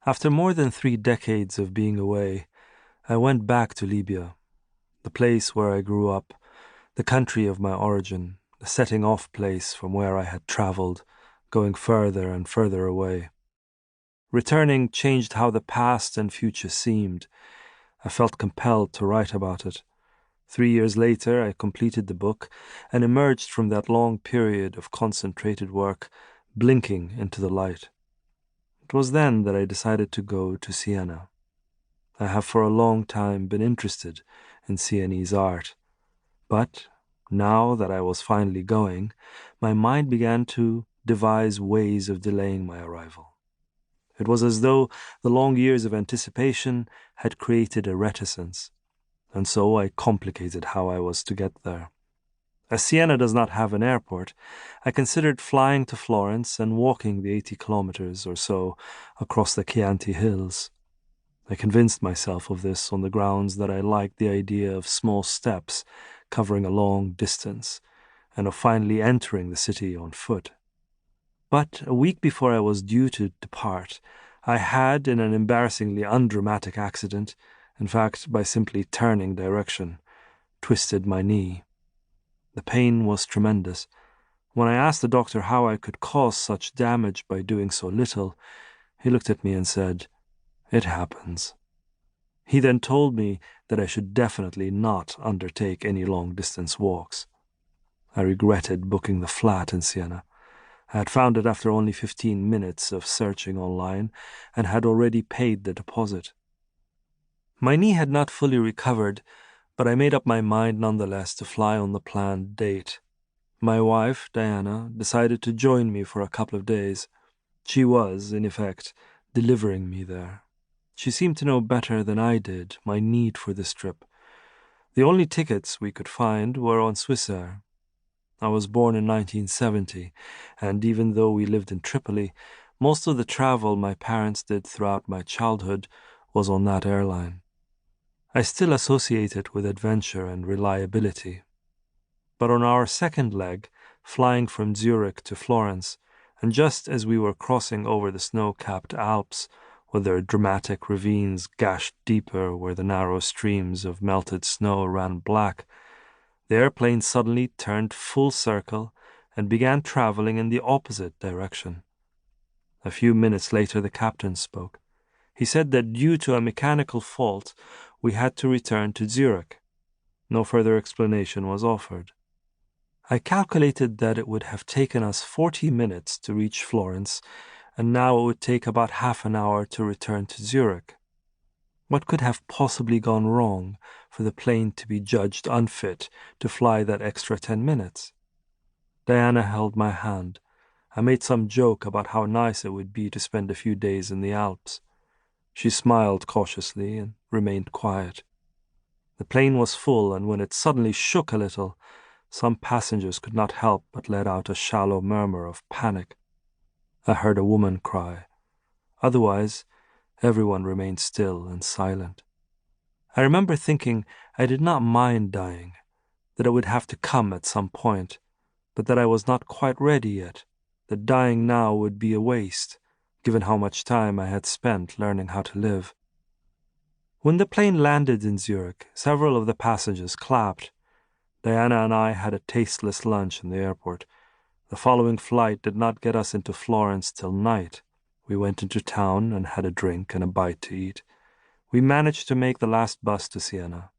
After more than 3 decades of being away, I went back to Libya, the place where I grew up, the country of my origin, the setting-off place from where I had traveled, going further and further away. Returning changed how the past and future seemed. I felt compelled to write about it. 3 years later, I completed the book and emerged from that long period of concentrated work, blinking into the light. It was then that I decided to go to Siena. I have for a long time been interested in Sienese art, but now that I was finally going, my mind began to devise ways of delaying my arrival. It was as though the long years of anticipation had created a reticence, and so I complicated how I was to get there. As Siena does not have an airport, I considered flying to Florence and walking the 80 kilometers or so across the Chianti Hills. I convinced myself of this on the grounds that I liked the idea of small steps covering a long distance, and of finally entering the city on foot. But a week before I was due to depart, I had, in an embarrassingly undramatic accident, in fact by simply turning direction, twisted my knee. The pain was tremendous. When I asked the doctor how I could cause such damage by doing so little, he looked at me and said, "It happens." He then told me that I should definitely not undertake any long-distance walks. I regretted booking the flat in Siena. I had found it after only 15 minutes of searching online and had already paid the deposit. My knee had not fully recovered, but I made up my mind nonetheless to fly on the planned date. My wife, Diana, decided to join me for a couple of days. She was, in effect, delivering me there. She seemed to know better than I did my need for this trip. The only tickets we could find were on Swissair. I was born in 1970, and even though we lived in Tripoli, most of the travel my parents did throughout my childhood was on that airline. I still associate it with adventure and reliability. But on our second leg, flying from Zurich to Florence, and just as we were crossing over the snow-capped Alps, where their dramatic ravines gashed deeper where the narrow streams of melted snow ran black, the airplane suddenly turned full circle and began traveling in the opposite direction. A few minutes later the captain spoke. He said that due to a mechanical fault, we had to return to Zurich. No further explanation was offered. I calculated that it would have taken us 40 minutes to reach Florence, and now it would take about half an hour to return to Zurich. What could have possibly gone wrong for the plane to be judged unfit to fly that extra 10 minutes? Diana held my hand. I made some joke about how nice it would be to spend a few days in the Alps. She smiled cautiously and remained quiet. The plane was full, and when it suddenly shook a little, some passengers could not help but let out a shallow murmur of panic. I heard a woman cry. Otherwise, everyone remained still and silent. I remember thinking I did not mind dying, that it would have to come at some point, but that I was not quite ready yet, that dying now would be a waste, given how much time I had spent learning how to live. When the plane landed in Zurich, several of the passengers clapped. Diana and I had a tasteless lunch in the airport. The following flight did not get us into Florence till night. We went into town and had a drink and a bite to eat. We managed to make the last bus to Siena.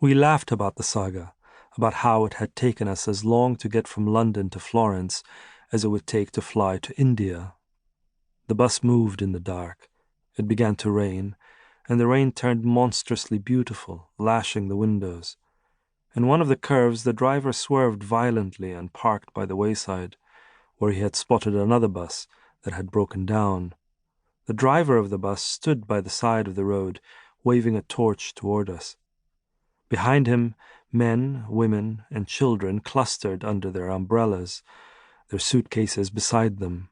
We laughed about the saga, about how it had taken us as long to get from London to Florence as it would take to fly to India. The bus moved in the dark. It began to rain, and the rain turned monstrously beautiful, lashing the windows. In one of the curves, the driver swerved violently and parked by the wayside, where he had spotted another bus that had broken down. The driver of the bus stood by the side of the road, waving a torch toward us. Behind him, men, women, and children clustered under their umbrellas, their suitcases beside them.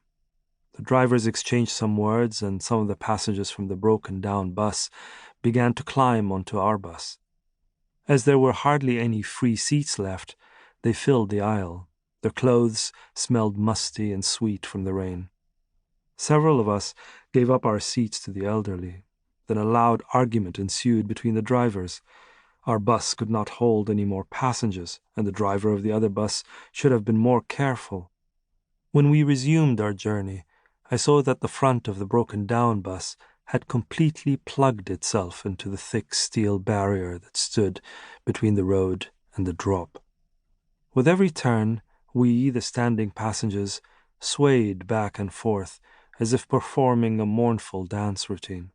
The drivers exchanged some words, and some of the passengers from the broken-down bus began to climb onto our bus. As there were hardly any free seats left, they filled the aisle. Their clothes smelled musty and sweet from the rain. Several of us gave up our seats to the elderly. Then a loud argument ensued between the drivers. Our bus could not hold any more passengers, and the driver of the other bus should have been more careful. When we resumed our journey, I saw that the front of the broken-down bus had completely plugged itself into the thick steel barrier that stood between the road and the drop. With every turn, we, the standing passengers, swayed back and forth as if performing a mournful dance routine.